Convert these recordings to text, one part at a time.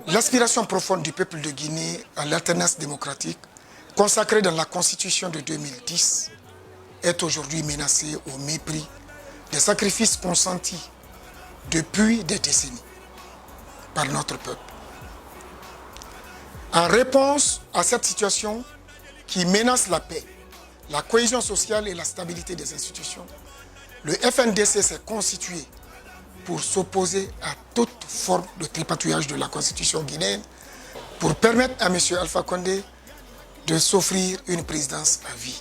L'aspiration profonde du peuple de Guinée à l'alternance démocratique, consacrée dans la Constitution de 2010, est aujourd'hui menacée au mépris des sacrifices consentis depuis des décennies par notre peuple. En réponse à cette situation qui menace la paix, la cohésion sociale et la stabilité des institutions, le FNDC s'est constitué pour s'opposer à toute forme de tripatouillage de la Constitution guinéenne, pour permettre à M. Alpha Condé de s'offrir une présidence à vie.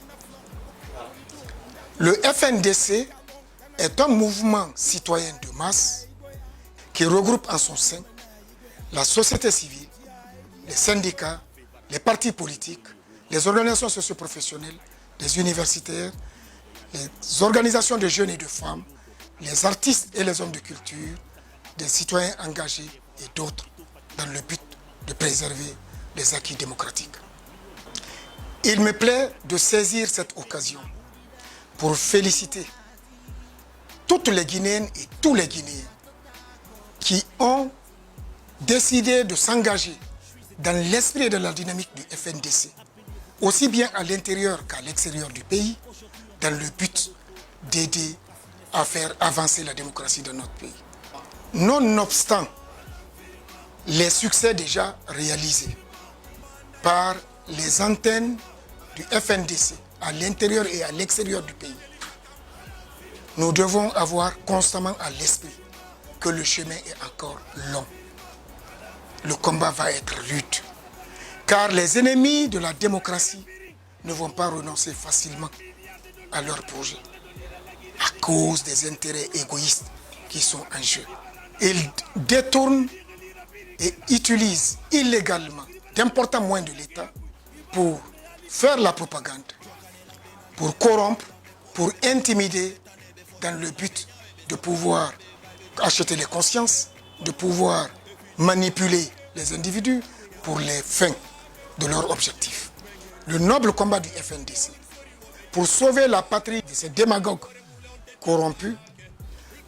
Le FNDC est un mouvement citoyen de masse qui regroupe en son sein la société civile, les syndicats, les partis politiques, les organisations socio-professionnelles, les universitaires, les organisations de jeunes et de femmes, les artistes et les hommes de culture, des citoyens engagés et d'autres dans le but de préserver les acquis démocratiques. Il me plaît de saisir cette occasion pour féliciter toutes les Guinéennes et tous les Guinéens qui ont décidé de s'engager dans l'esprit de la dynamique du FNDC, aussi bien à l'intérieur qu'à l'extérieur du pays, dans le but d'aider à faire avancer la démocratie dans notre pays. Nonobstant les succès déjà réalisés par les antennes du FNDC à l'intérieur et à l'extérieur du pays, nous devons avoir constamment à l'esprit que le chemin est encore long. Le combat va être rude, car les ennemis de la démocratie ne vont pas renoncer facilement à leurs projets à cause des intérêts égoïstes qui sont en jeu. Ils détournent et utilisent illégalement d'importants moyens de l'État pour faire la propagande, pour corrompre, pour intimider, dans le but de pouvoir acheter les consciences, de pouvoir manipuler les individus pour les fins de leur objectif. Le noble combat du FNDC pour sauver la patrie de ces démagogues corrompus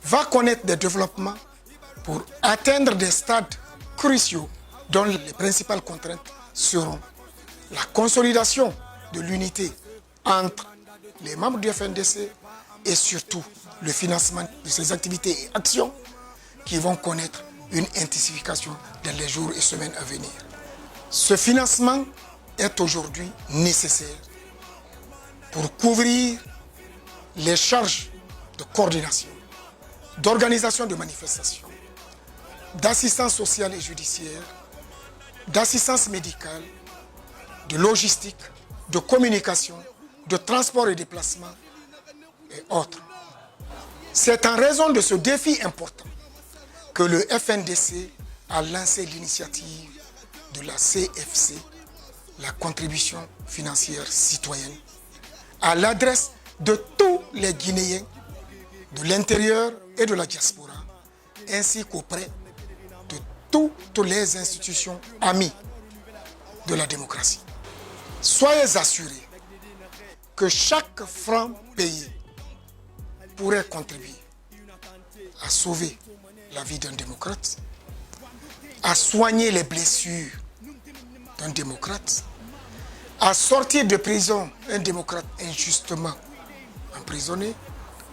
va connaître des développements pour atteindre des stades cruciaux dont les principales contraintes seront la consolidation de l'unité entre les membres du FNDC et surtout le financement de ces activités et actions qui vont connaître une intensification dans les jours et semaines à venir. Ce financement est aujourd'hui nécessaire pour couvrir les charges de coordination, d'organisation de manifestations, d'assistance sociale et judiciaire, d'assistance médicale, de logistique, de communication, de transport et déplacement et autres. C'est en raison de ce défi important que le FNDC a lancé l'initiative de la CFC, la contribution financière citoyenne, à l'adresse de tous les Guinéens de l'intérieur et de la diaspora, ainsi qu'auprès de toutes les institutions amies de la démocratie. Soyez assurés que chaque franc payé pourrait contribuer à sauver la vie d'un démocrate, à soigner les blessures d'un démocrate, à sortir de prison un démocrate injustement emprisonné,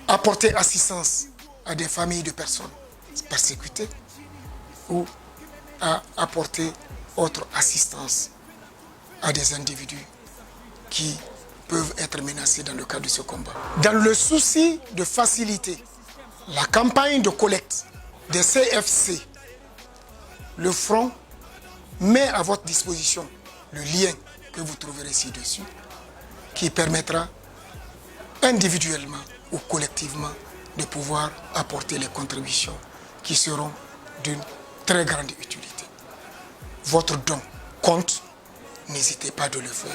apporter assistance à des familles de personnes persécutées ou à apporter autre assistance à des individus qui peuvent être menacés dans le cadre de ce combat. Dans le souci de faciliter la campagne de collecte des CFC, le Front met à votre disposition le lien que vous trouverez ci-dessus, qui permettra individuellement ou collectivement de pouvoir apporter les contributions qui seront d'une très grande utilité. Votre don compte, n'hésitez pas de le faire.